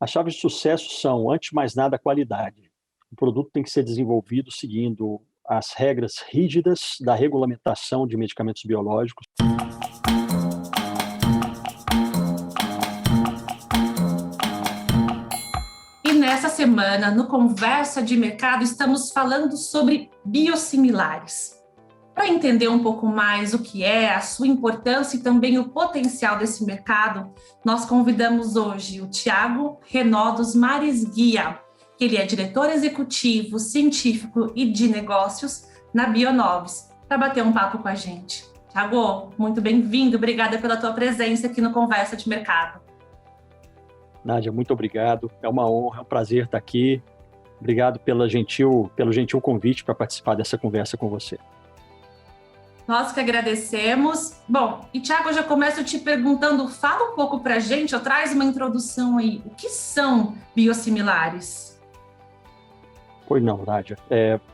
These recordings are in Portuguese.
As chaves de sucesso são, antes de mais nada, a qualidade. O produto tem que ser desenvolvido seguindo as regras rígidas da regulamentação de medicamentos biológicos. E nessa semana, no Conversa de Mercado, estamos falando sobre biosimilares. Para entender um pouco mais o que é, a sua importância e também o potencial desse mercado, nós convidamos hoje o Thiago Renaud dos Mares Guia, que ele é diretor executivo, científico e de negócios na Bionovis, para bater um papo com a gente. Thiago, muito bem-vindo, obrigada pela tua presença aqui no Conversa de Mercado. Nádia, muito obrigado, é uma honra, é um prazer estar aqui. Obrigado pelo gentil convite para participar dessa conversa com você. Nós que agradecemos. Bom, e Thiago, eu já começo te perguntando, fala um pouco para a gente, ou traz uma introdução aí. O que são biosimilares? Pois não, Nádia.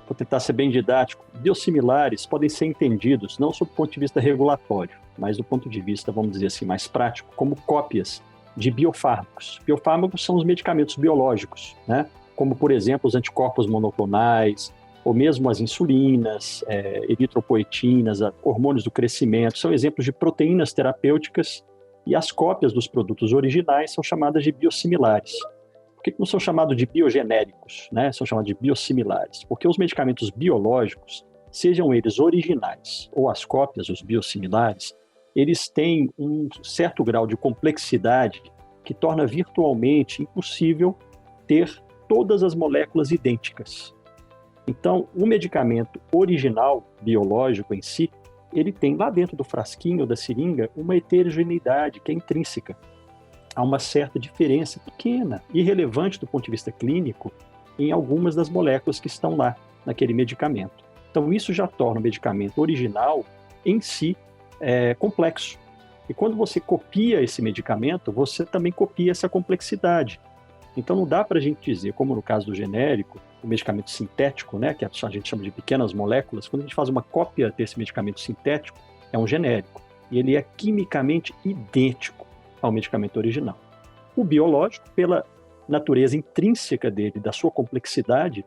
Vou tentar ser bem didático. Biosimilares podem ser entendidos não sob o ponto de vista regulatório, mas do ponto de vista, vamos dizer assim, mais prático, como cópias de biofármacos. Biofármacos são os medicamentos biológicos, né? Como, por exemplo, os anticorpos monoclonais, ou mesmo as insulinas, eritropoetinas, hormônios do crescimento, são exemplos de proteínas terapêuticas, e as cópias dos produtos originais são chamadas de biosimilares. Por que não são chamados de biogenéricos, né? São chamados de biosimilares? Porque os medicamentos biológicos, sejam eles originais ou as cópias, os biosimilares, eles têm um certo grau de complexidade que torna virtualmente impossível ter todas as moléculas idênticas. Então, o medicamento original, biológico em si, ele tem lá dentro do frasquinho, da seringa, uma heterogeneidade que é intrínseca. Há uma certa diferença pequena, irrelevante do ponto de vista clínico, em algumas das moléculas que estão lá, naquele medicamento. Então, isso já torna o medicamento original, em si, complexo. E quando você copia esse medicamento, você também copia essa complexidade. Então, não dá para a gente dizer, como no caso do genérico, o medicamento sintético, né, que a gente chama de pequenas moléculas, quando a gente faz uma cópia desse medicamento sintético, é um genérico. E ele é quimicamente idêntico ao medicamento original. O biológico, pela natureza intrínseca dele, da sua complexidade,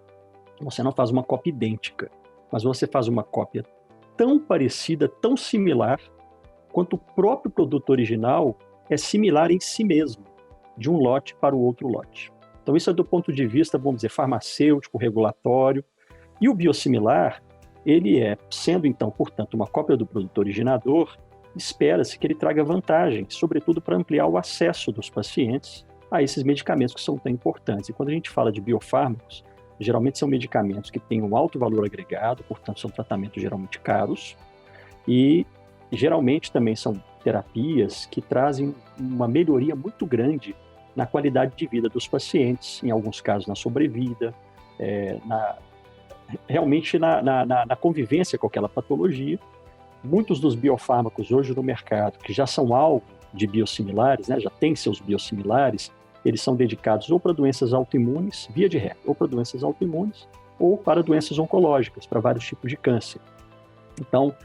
você não faz uma cópia idêntica, mas você faz uma cópia tão parecida, tão similar, quanto o próprio produto original é similar em si mesmo, de um lote para o outro lote. Então isso é do ponto de vista, vamos dizer, farmacêutico, regulatório. E o biosimilar, ele sendo então, portanto, uma cópia do produto originador, espera-se que ele traga vantagens, sobretudo para ampliar o acesso dos pacientes a esses medicamentos que são tão importantes. E quando a gente fala de biofármacos, geralmente são medicamentos que têm um alto valor agregado, portanto são tratamentos geralmente caros, e geralmente também são terapias que trazem uma melhoria muito grande na qualidade de vida dos pacientes, em alguns casos na sobrevida, realmente na convivência com aquela patologia. Muitos dos biofármacos hoje no mercado, que já são alvo de biosimilares, né, já têm seus biosimilares, eles são dedicados ou para doenças autoimunes, via de regra, ou para doenças autoimunes, ou para doenças oncológicas, para vários tipos de câncer. Então,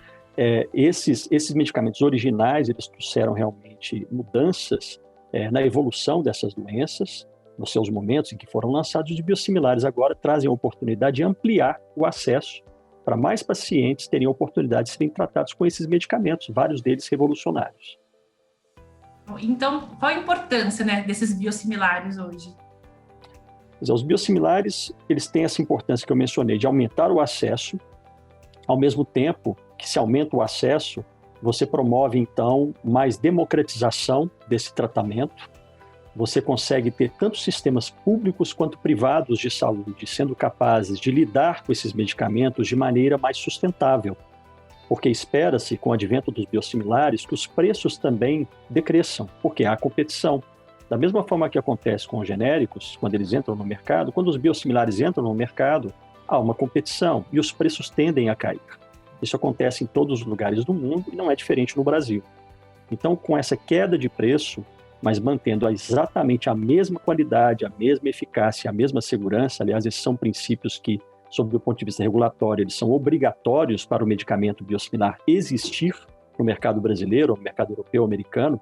esses medicamentos originais, eles trouxeram realmente mudanças na evolução dessas doenças, nos seus momentos em que foram lançados. Os biosimilares agora trazem a oportunidade de ampliar o acesso para mais pacientes terem a oportunidade de serem tratados com esses medicamentos, vários deles revolucionários. Então, qual a importância, né, desses biosimilares hoje? Os biosimilares, eles têm essa importância que eu mencionei, de aumentar o acesso. Ao mesmo tempo que se aumenta o acesso, você promove, então, mais democratização desse tratamento. Você consegue ter tanto sistemas públicos quanto privados de saúde sendo capazes de lidar com esses medicamentos de maneira mais sustentável. Porque espera-se, com o advento dos biosimilares, que os preços também decresçam, porque há competição. Da mesma forma que acontece com os genéricos, quando eles entram no mercado, quando os biosimilares entram no mercado, há uma competição e os preços tendem a cair. Isso acontece em todos os lugares do mundo e não é diferente no Brasil. Então, com essa queda de preço, mas mantendo exatamente a mesma qualidade, a mesma eficácia, a mesma segurança, aliás, esses são princípios que, sob o ponto de vista regulatório, eles são obrigatórios para o medicamento biosimilar existir no mercado brasileiro, no mercado europeu, americano.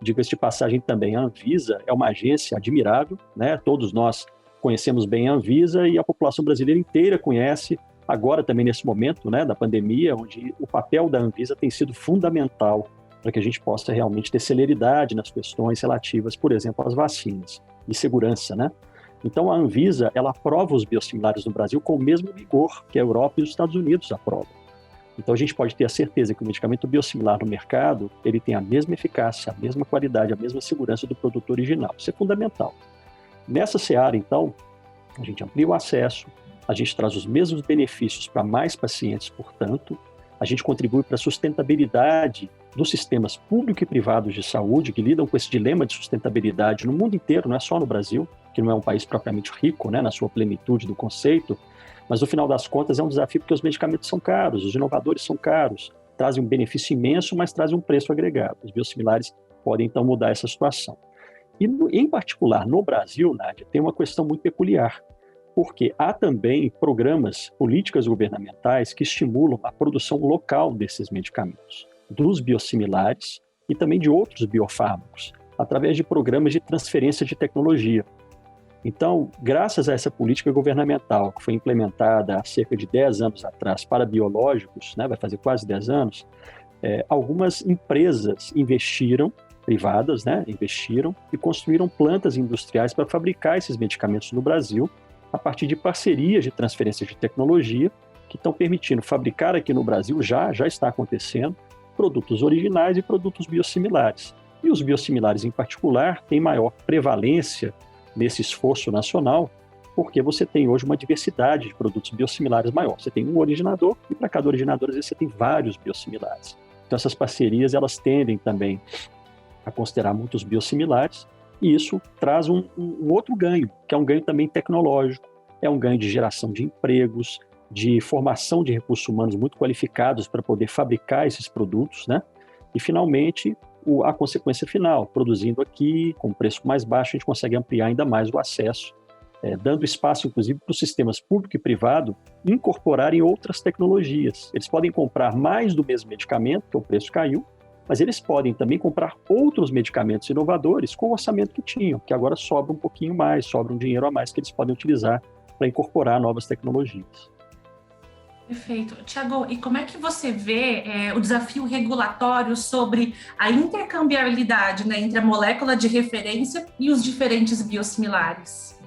Diga-se de passagem também, a Anvisa é uma agência admirável, né? Todos nós conhecemos bem a Anvisa e a população brasileira inteira conhece, agora também nesse momento, né, da pandemia, onde o papel da Anvisa tem sido fundamental para que a gente possa realmente ter celeridade nas questões relativas, por exemplo, às vacinas e segurança, né? Então, a Anvisa, ela aprova os biosimilares no Brasil com o mesmo rigor que a Europa e os Estados Unidos aprovam. Então, a gente pode ter a certeza que o medicamento biosimilar no mercado, ele tem a mesma eficácia, a mesma qualidade, a mesma segurança do produto original. Isso é fundamental. Nessa seara, então, a gente amplia o acesso, a gente traz os mesmos benefícios para mais pacientes, portanto, a gente contribui para a sustentabilidade dos sistemas público e privados de saúde que lidam com esse dilema de sustentabilidade no mundo inteiro, não é só no Brasil, que não é um país propriamente rico, né, na sua plenitude do conceito, mas no final das contas é um desafio porque os medicamentos são caros, os inovadores são caros, trazem um benefício imenso, mas trazem um preço agregado. Os biosimilares podem então mudar essa situação. E em particular no Brasil, Nádia, tem uma questão muito peculiar, porque há também programas, políticas governamentais que estimulam a produção local desses medicamentos, dos biosimilares e também de outros biofármacos, através de programas de transferência de tecnologia. Então, graças a essa política governamental que foi implementada há cerca de 10 anos atrás para biológicos, né, vai fazer quase 10 anos, algumas empresas investiram, privadas, né, investiram e construíram plantas industriais para fabricar esses medicamentos no Brasil, a partir de parcerias de transferência de tecnologia que estão permitindo fabricar aqui no Brasil, já está acontecendo, produtos originais e produtos biosimilares. E os biosimilares, em particular, têm maior prevalência nesse esforço nacional, porque você tem hoje uma diversidade de produtos biosimilares maior. Você tem um originador e para cada originador, às vezes, você tem vários biosimilares. Então, essas parcerias, elas tendem também a considerar muitos biosimilares, e isso traz um outro ganho, que é um ganho também tecnológico, é um ganho de geração de empregos, de formação de recursos humanos muito qualificados para poder fabricar esses produtos, né? E, finalmente, a consequência final, produzindo aqui com preço mais baixo, a gente consegue ampliar ainda mais o acesso, dando espaço, inclusive, para os sistemas público e privado incorporarem outras tecnologias. Eles podem comprar mais do mesmo medicamento, que o preço caiu, mas eles podem também comprar outros medicamentos inovadores com o orçamento que tinham, que agora sobra um pouquinho mais, sobra um dinheiro a mais que eles podem utilizar para incorporar novas tecnologias. Perfeito. Tiago, e como é que você vê o desafio regulatório sobre a intercambiabilidade, né, entre a molécula de referência e os diferentes biosimilares?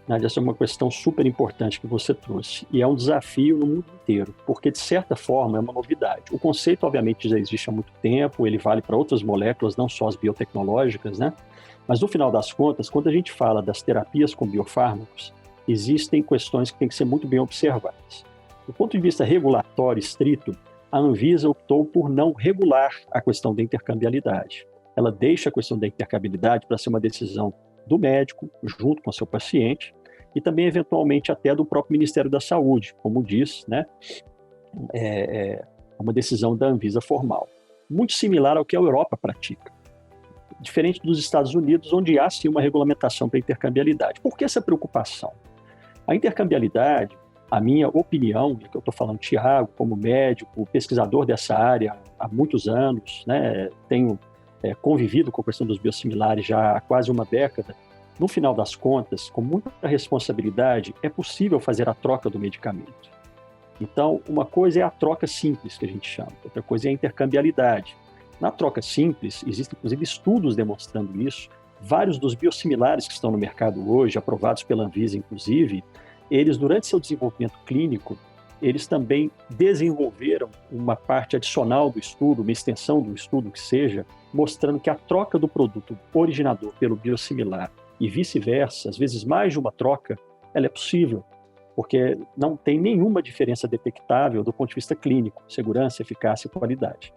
Nádia, essa é uma questão super importante que você trouxe, e é um desafio no mundo inteiro, porque, de certa forma, é uma novidade. O conceito, obviamente, já existe há muito tempo, ele vale para outras moléculas, não só as biotecnológicas, né? Mas, no final das contas, quando a gente fala das terapias com biofármacos, existem questões que têm que ser muito bem observadas. Do ponto de vista regulatório estrito, a Anvisa optou por não regular a questão da intercambiabilidade. Ela deixa a questão da intercambiabilidade para ser uma decisão do médico, junto com o seu paciente, e também, eventualmente, até do próprio Ministério da Saúde, como diz, né? É uma decisão da Anvisa formal. Muito similar ao que a Europa pratica. Diferente dos Estados Unidos, onde há, sim, uma regulamentação para a intercambiabilidade. Por que essa preocupação? A intercambiabilidade, a minha opinião, e que eu estou falando, Tiago, como médico, pesquisador dessa área há muitos anos, né? Tenho convivido com a questão dos biosimilares já há quase uma década, no final das contas, com muita responsabilidade, é possível fazer a troca do medicamento. Então, uma coisa é a troca simples, que a gente chama, outra coisa é a intercambiabilidade. Na troca simples, existem inclusive estudos demonstrando isso, vários dos biosimilares que estão no mercado hoje, aprovados pela Anvisa inclusive, eles, durante seu desenvolvimento clínico, eles também desenvolveram uma parte adicional do estudo, uma extensão do estudo que seja, mostrando que a troca do produto originador pelo biosimilar e vice-versa, às vezes mais de uma troca, ela é possível, porque não tem nenhuma diferença detectável do ponto de vista clínico, segurança, eficácia e qualidade.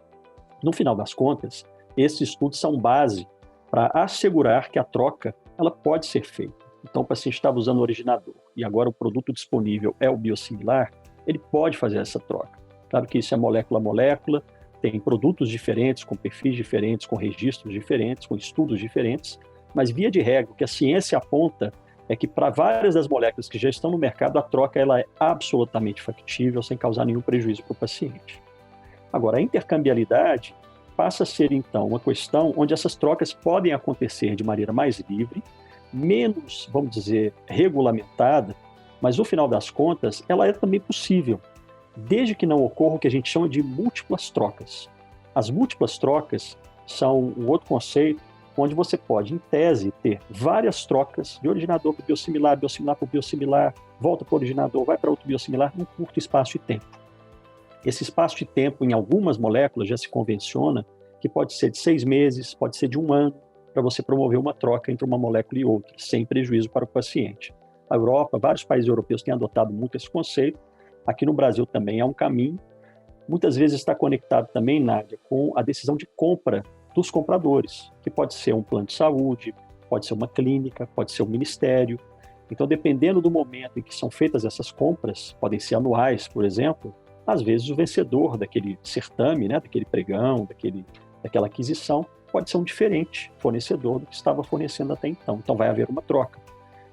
No final das contas, esses estudos são base para assegurar que a troca ela pode ser feita. Então, o paciente estava usando o originador e agora o produto disponível é o biosimilar, ele pode fazer essa troca. Claro que isso é molécula a molécula, tem produtos diferentes, com perfis diferentes, com registros diferentes, com estudos diferentes, mas via de regra, o que a ciência aponta é que para várias das moléculas que já estão no mercado, a troca ela é absolutamente factível, sem causar nenhum prejuízo para o paciente. Agora, a intercambiabilidade, passa a ser, então, uma questão onde essas trocas podem acontecer de maneira mais livre, menos, vamos dizer, regulamentada, mas, no final das contas, ela é também possível, desde que não ocorra o que a gente chama de múltiplas trocas. As múltiplas trocas são um outro conceito onde você pode, em tese, ter várias trocas de originador para biosimilar, biosimilar para biosimilar, volta para o originador, vai para outro biosimilar, num curto espaço de tempo. Esse espaço de tempo, em algumas moléculas, já se convenciona que pode ser de 6 meses, pode ser de 1 ano, para você promover uma troca entre uma molécula e outra, sem prejuízo para o paciente. A Europa, vários países europeus têm adotado muito esse conceito. Aqui no Brasil também é um caminho. Muitas vezes está conectado também, Nádia, com a decisão de compra dos compradores, que pode ser um plano de saúde, pode ser uma clínica, pode ser um ministério. Então, dependendo do momento em que são feitas essas compras, podem ser anuais, por exemplo, às vezes o vencedor daquele certame, né, daquele pregão, daquela aquisição, pode ser um diferente fornecedor do que estava fornecendo até então. Então, vai haver uma troca.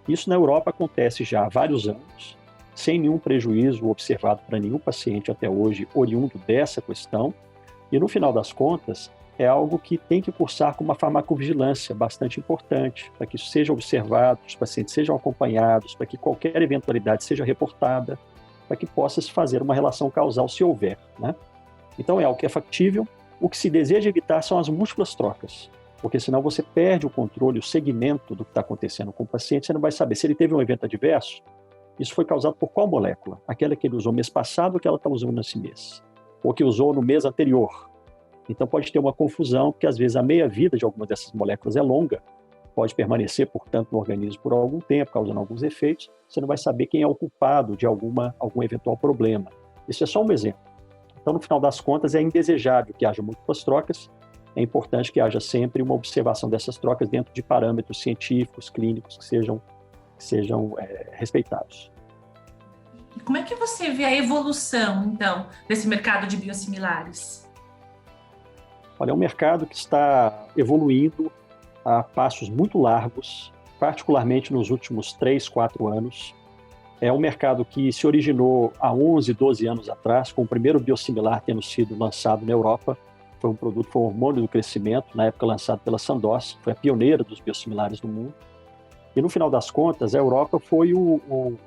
Isso na Europa acontece já há vários anos, sem nenhum prejuízo observado para nenhum paciente até hoje, oriundo dessa questão. E, no final das contas, é algo que tem que cursar com uma farmacovigilância bastante importante, para que isso seja observado, os pacientes sejam acompanhados, para que qualquer eventualidade seja reportada, para que possa se fazer uma relação causal se houver, né? Então, é algo que é factível. O que se deseja evitar são as múltiplas trocas, porque senão você perde o controle, o segmento do que está acontecendo com o paciente, você não vai saber se ele teve um evento adverso, isso foi causado por qual molécula? Aquela que ele usou mês passado ou que ela está usando nesse mês? Ou que usou no mês anterior? Então pode ter uma confusão, porque às vezes a meia-vida de algumas dessas moléculas é longa, pode permanecer, portanto, no organismo por algum tempo, causando alguns efeitos, você não vai saber quem é o culpado de algum eventual problema. Isso é só um exemplo. Então, no final das contas, é indesejável que haja múltiplas trocas, é importante que haja sempre uma observação dessas trocas dentro de parâmetros científicos, clínicos, que sejam respeitados. E como é que você vê a evolução, então, desse mercado de biosimilares? Olha, é um mercado que está evoluindo a passos muito largos, particularmente nos últimos 3, 4 anos. É um mercado que se originou há 11, 12 anos atrás, com o primeiro biosimilar tendo sido lançado na Europa. Foi um hormônio do crescimento, na época lançado pela Sandoz, foi a pioneira dos biosimilares no mundo. E no final das contas, a Europa foi o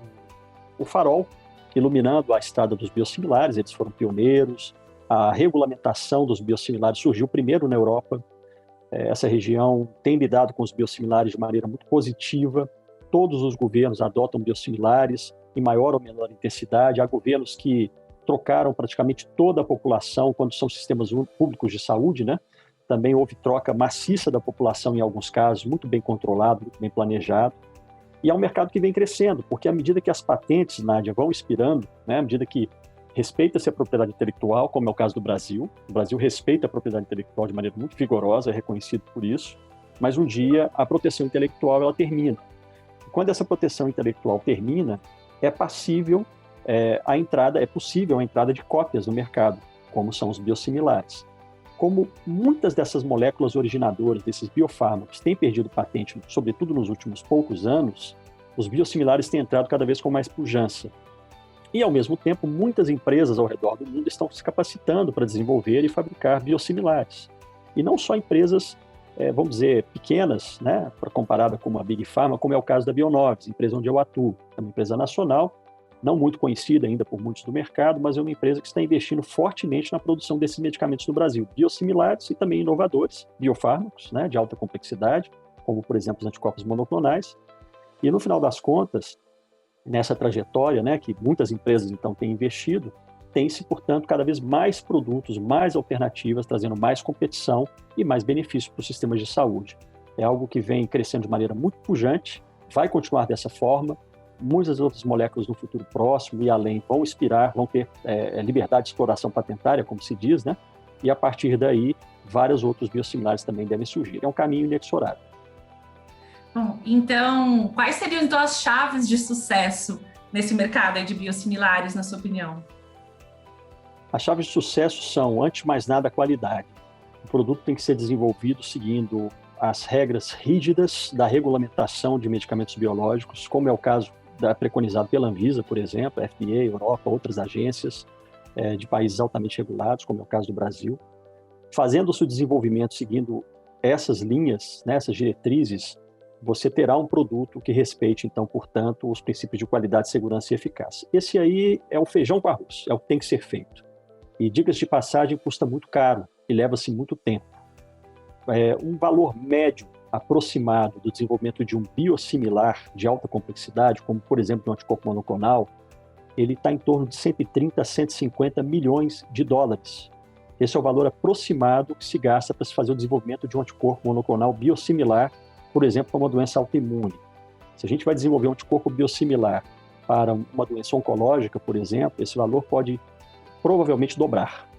farol iluminando a estrada dos biosimilares, eles foram pioneiros. A regulamentação dos biosimilares surgiu primeiro na Europa. Essa região tem lidado com os biosimilares de maneira muito positiva. Todos os governos adotam biosimilares em maior ou menor intensidade. Há governos que trocaram praticamente toda a população quando são sistemas públicos de saúde, né? Também houve troca maciça da população em alguns casos, muito bem controlado, muito bem planejado. E é um mercado que vem crescendo, porque à medida que as patentes, Nádia, vão expirando, né? À medida que respeita-se a propriedade intelectual, como é o caso do Brasil. O Brasil respeita a propriedade intelectual de maneira muito vigorosa, é reconhecido por isso, mas um dia a proteção intelectual ela termina. E quando essa proteção intelectual termina, é possível a entrada de cópias no mercado, como são os biosimilares. Como muitas dessas moléculas originadoras, desses biofármacos, têm perdido patente, sobretudo nos últimos poucos anos, os biosimilares têm entrado cada vez com mais pujança. E, ao mesmo tempo, muitas empresas ao redor do mundo estão se capacitando para desenvolver e fabricar biosimilares. E não só empresas, vamos dizer, pequenas, né, comparada com uma Big Pharma, como é o caso da Bionovis, empresa onde eu atuo. É uma empresa nacional, não muito conhecida ainda por muitos do mercado, mas é uma empresa que está investindo fortemente na produção desses medicamentos no Brasil, biosimilares e também inovadores, biofármacos, né, de alta complexidade, como, por exemplo, os anticorpos monoclonais. E, no final das contas, nessa trajetória, né, que muitas empresas, então, têm investido, tem-se, portanto, cada vez mais produtos, mais alternativas, trazendo mais competição e mais benefícios para os sistemas de saúde. É algo que vem crescendo de maneira muito pujante, vai continuar dessa forma. Muitas outras moléculas no futuro próximo e além vão expirar, vão ter liberdade de exploração patentária, como se diz, né? E a partir daí, vários outros biosimilares também devem surgir. É um caminho inexorável. Bom, então, quais seriam então as chaves de sucesso nesse mercado de biosimilares, na sua opinião? As chaves de sucesso são, antes de mais nada, a qualidade. O produto tem que ser desenvolvido seguindo as regras rígidas da regulamentação de medicamentos biológicos, como é o caso preconizado pela Anvisa, por exemplo, a FDA, Europa, outras agências de países altamente regulados, como é o caso do Brasil. Fazendo-se o desenvolvimento seguindo essas linhas, né, essas diretrizes, você terá um produto que respeite, então, portanto, os princípios de qualidade, segurança e eficácia. Esse aí é o feijão com arroz, é o que tem que ser feito. E, diga-se de passagem, custa muito caro e leva-se muito tempo. Um valor médio aproximado do desenvolvimento de um biosimilar de alta complexidade, como, por exemplo, o anticorpo monoclonal, ele está em torno de 130 a 150 milhões de dólares. Esse é o valor aproximado que se gasta para se fazer o desenvolvimento de um anticorpo monoclonal biosimilar, por exemplo, para uma doença autoimune. Se a gente vai desenvolver um anticorpo biosimilar para uma doença oncológica, por exemplo, esse valor pode provavelmente dobrar.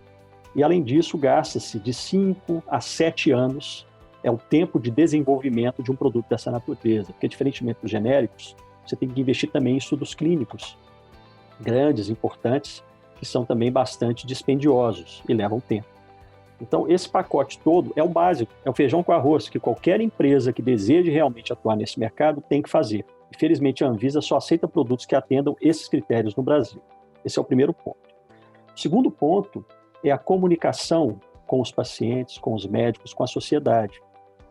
E, além disso, gasta-se de 5 a 7 anos, é o tempo de desenvolvimento de um produto dessa natureza, porque, diferentemente dos genéricos, você tem que investir também em estudos clínicos grandes, importantes, que são também bastante dispendiosos e levam tempo. Então, esse pacote todo é o básico, é o feijão com arroz, que qualquer empresa que deseje realmente atuar nesse mercado tem que fazer. Infelizmente, a Anvisa só aceita produtos que atendam esses critérios no Brasil. Esse é o primeiro ponto. O segundo ponto é a comunicação com os pacientes, com os médicos, com a sociedade.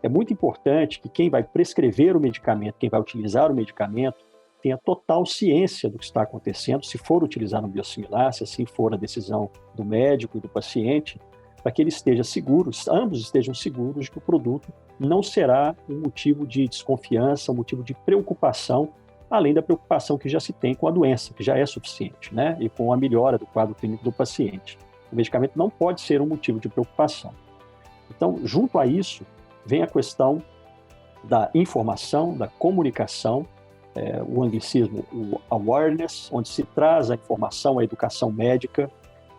É muito importante que quem vai prescrever o medicamento, quem vai utilizar o medicamento, tenha total ciência do que está acontecendo, se for utilizar um biosimilar, se assim for a decisão do médico e do paciente, para que ele esteja seguro, ambos estejam seguros de que o produto não será um motivo de desconfiança, um motivo de preocupação, além da preocupação que já se tem com a doença, que já é suficiente, né? E com a melhora do quadro clínico do paciente. O medicamento não pode ser um motivo de preocupação. Então, junto a isso, vem a questão da informação, da comunicação, o anglicismo, o awareness, onde se traz a informação, a educação médica,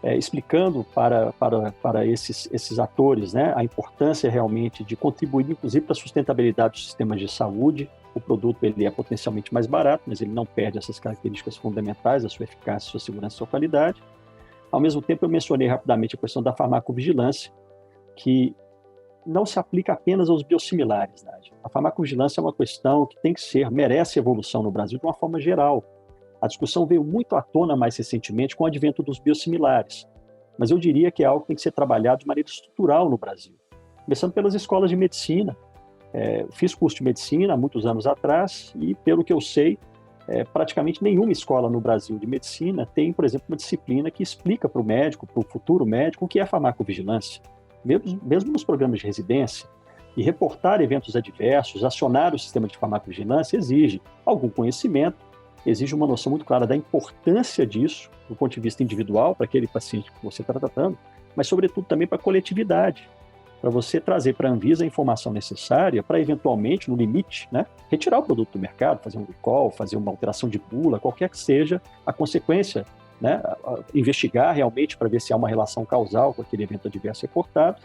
explicando para esses atores, né, a importância realmente de contribuir, inclusive, para a sustentabilidade dos sistemas de saúde. O produto ele é potencialmente mais barato, mas ele não perde essas características fundamentais, a sua eficácia, a sua segurança e a sua qualidade. Ao mesmo tempo, eu mencionei rapidamente a questão da farmacovigilância, que não se aplica apenas aos biosimilares, Nádia. A farmacovigilância é uma questão que merece evolução no Brasil de uma forma geral. A discussão veio muito à tona mais recentemente com o advento dos biosimilares, mas eu diria que é algo que tem que ser trabalhado de maneira estrutural no Brasil, começando pelas escolas de medicina. Fiz curso de medicina há muitos anos atrás e, pelo que eu sei, praticamente nenhuma escola no Brasil de medicina tem, por exemplo, uma disciplina que explica para o médico, para o futuro médico, o que é farmacovigilância. Mesmo nos programas de residência, e reportar eventos adversos, acionar o sistema de farmacovigilância exige algum conhecimento, exige uma noção muito clara da importância disso, do ponto de vista individual, para aquele paciente que você está tratando, mas, sobretudo, também para a coletividade, para você trazer para a Anvisa a informação necessária para, eventualmente, no limite, né, retirar o produto do mercado, fazer um recall, fazer uma alteração de bula, qualquer que seja a consequência, né, investigar realmente para ver se há uma relação causal com aquele evento adverso reportado.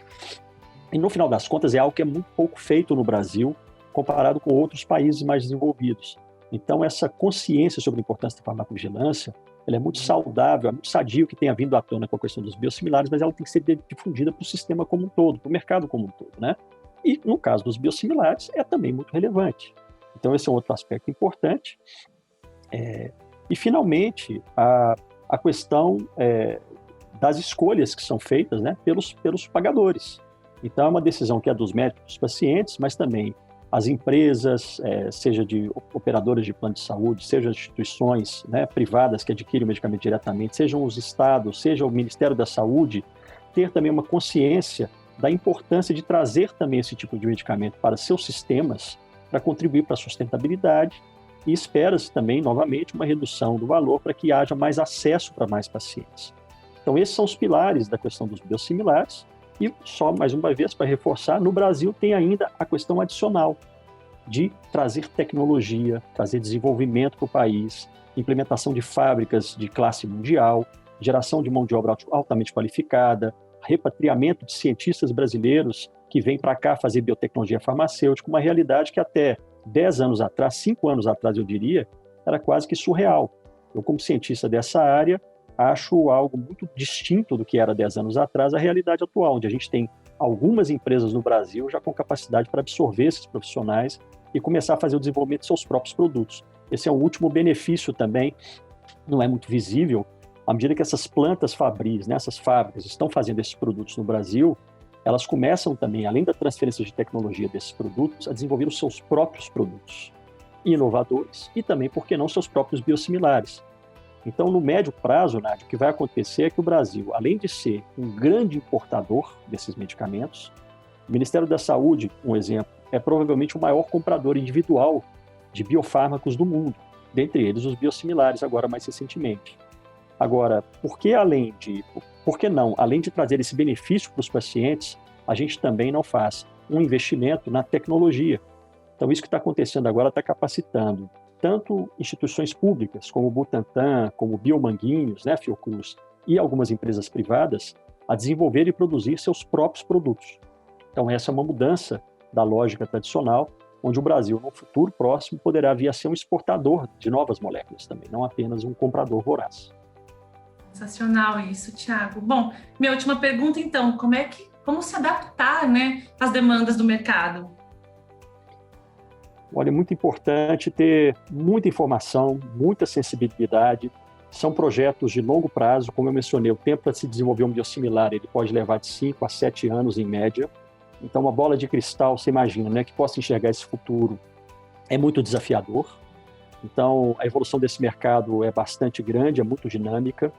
E, no final das contas, é algo que é muito pouco feito no Brasil, comparado com outros países mais desenvolvidos. Então, essa consciência sobre a importância da farmacovigilância, ela é muito saudável, é muito sadio que tenha vindo à tona com a questão dos biosimilares, mas ela tem que ser difundida para o sistema como um todo, para o mercado como um todo, né? E, no caso dos biosimilares, é também muito relevante. Então, esse é um outro aspecto importante. E, finalmente, a questão das escolhas que são feitas, né, pelos pagadores. Então, é uma decisão que é dos médicos, dos pacientes, mas também as empresas, seja de operadoras de plano de saúde, seja instituições, né, privadas que adquirem o medicamento diretamente, sejam os estados, seja o Ministério da Saúde, ter também uma consciência da importância de trazer também esse tipo de medicamento para seus sistemas, para contribuir para a sustentabilidade, e espera-se também, novamente, uma redução do valor para que haja mais acesso para mais pacientes. Então, esses são os pilares da questão dos biosimilares. E só, mais uma vez, para reforçar, no Brasil tem ainda a questão adicional de trazer tecnologia, trazer desenvolvimento para o país, implementação de fábricas de classe mundial, geração de mão de obra altamente qualificada, repatriamento de cientistas brasileiros que vêm para cá fazer biotecnologia farmacêutica, uma realidade que até 10 anos atrás, 5 anos atrás, eu diria, era quase que surreal. Eu, como cientista dessa área, acho algo muito distinto do que era 10 anos atrás, a realidade atual, onde a gente tem algumas empresas no Brasil já com capacidade para absorver esses profissionais e começar a fazer o desenvolvimento de seus próprios produtos. Esse é um último benefício também, não é muito visível, à medida que essas plantas fabris, né, essas fábricas estão fazendo esses produtos no Brasil, elas começam também, além da transferência de tecnologia desses produtos, a desenvolver os seus próprios produtos inovadores e também, por que não, seus próprios biosimilares. Então, no médio prazo, Nádia, o que vai acontecer é que o Brasil, além de ser um grande importador desses medicamentos, o Ministério da Saúde, um exemplo, é provavelmente o maior comprador individual de biofármacos do mundo, dentre eles os biosimilares, agora mais recentemente. Agora, por que não, além de trazer esse benefício para os pacientes, a gente também não faz um investimento na tecnologia? Então, isso que está acontecendo agora está capacitando tanto instituições públicas, como o Butantan, como o Biomanguinhos, né, Fiocruz, e algumas empresas privadas, a desenvolver e produzir seus próprios produtos. Então, essa é uma mudança da lógica tradicional, onde o Brasil, no futuro próximo, poderá vir a ser um exportador de novas moléculas também, não apenas um comprador voraz. Sensacional isso, Thiago. Bom, minha última pergunta, então, como se adaptar, né, às demandas do mercado? Olha, é muito importante ter muita informação, muita sensibilidade. São projetos de longo prazo, como eu mencionei, o tempo para se desenvolver um biosimilar ele pode levar de 5 a 7 anos em média. Então, uma bola de cristal, você imagina, né, que possa enxergar esse futuro, é muito desafiador. Então, a evolução desse mercado é bastante grande, é muito dinâmica,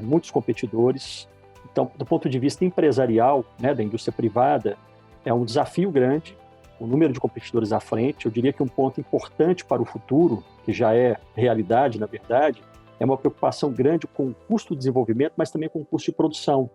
muitos competidores. Então, do ponto de vista empresarial, né, da indústria privada, é um desafio grande, o número de competidores à frente. Eu diria que um ponto importante para o futuro, que já é realidade, na verdade, é uma preocupação grande com o custo de desenvolvimento, mas também com o custo de produção.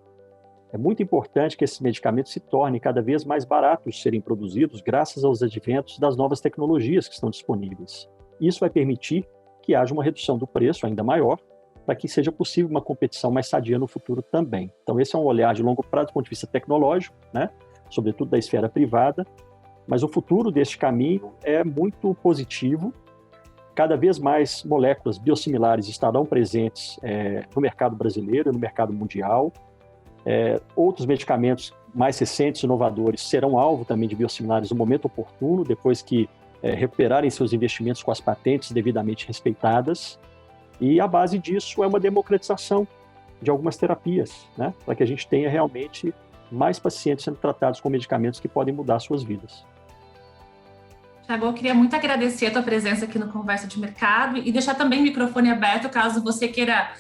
É muito importante que esses medicamentos se tornem cada vez mais baratos de serem produzidos graças aos adventos das novas tecnologias que estão disponíveis. Isso vai permitir que haja uma redução do preço ainda maior, para que seja possível uma competição mais sadia no futuro também. Então, esse é um olhar de longo prazo do ponto de vista tecnológico, né? Sobretudo da esfera privada, mas o futuro deste caminho é muito positivo. Cada vez mais moléculas biosimilares estarão presentes no mercado brasileiro e no mercado mundial. Outros medicamentos mais recentes, inovadores, serão alvo também de biosimilares no momento oportuno, depois que recuperarem seus investimentos com as patentes devidamente respeitadas. E a base disso é uma democratização de algumas terapias, né? Para que a gente tenha realmente mais pacientes sendo tratados com medicamentos que podem mudar suas vidas. Thiago, eu queria muito agradecer a tua presença aqui no Conversa de Mercado e deixar também o microfone aberto caso você queira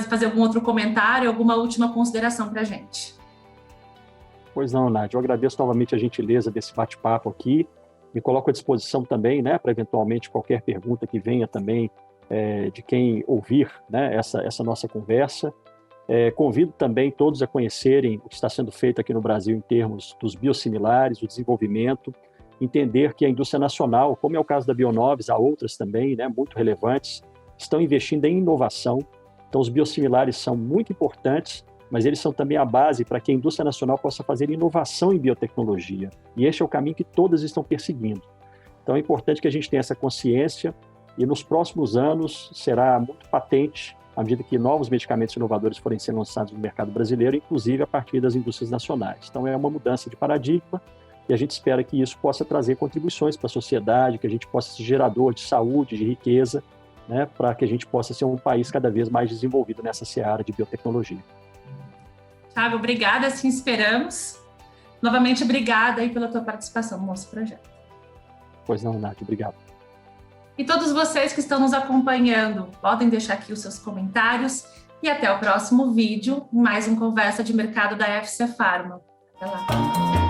fazer algum outro comentário, alguma última consideração para a gente. Pois não, Nádia, eu agradeço novamente a gentileza desse bate-papo aqui, me coloco à disposição também, né, para eventualmente qualquer pergunta que venha também de quem ouvir, né, essa nossa conversa. Convido também todos a conhecerem o que está sendo feito aqui no Brasil em termos dos biosimilares, o desenvolvimento, entender que a indústria nacional, como é o caso da Bionovis, há outras também, né, muito relevantes, estão investindo em inovação. Então, os biosimilares são muito importantes, mas eles são também a base para que a indústria nacional possa fazer inovação em biotecnologia. E este é o caminho que todas estão perseguindo. Então, é importante que a gente tenha essa consciência e nos próximos anos será muito patente à medida que novos medicamentos inovadores forem sendo lançados no mercado brasileiro, inclusive a partir das indústrias nacionais. Então, é uma mudança de paradigma, e a gente espera que isso possa trazer contribuições para a sociedade, que a gente possa ser gerador de saúde, de riqueza, né, para que a gente possa ser um país cada vez mais desenvolvido nessa seara de biotecnologia. Thiago, obrigada, assim esperamos. Novamente, obrigada aí pela tua participação no nosso projeto. Pois não, Nádia, obrigado. E todos vocês que estão nos acompanhando, podem deixar aqui os seus comentários e até o próximo vídeo, mais um Conversa de Mercado da FC Pharma. Até lá.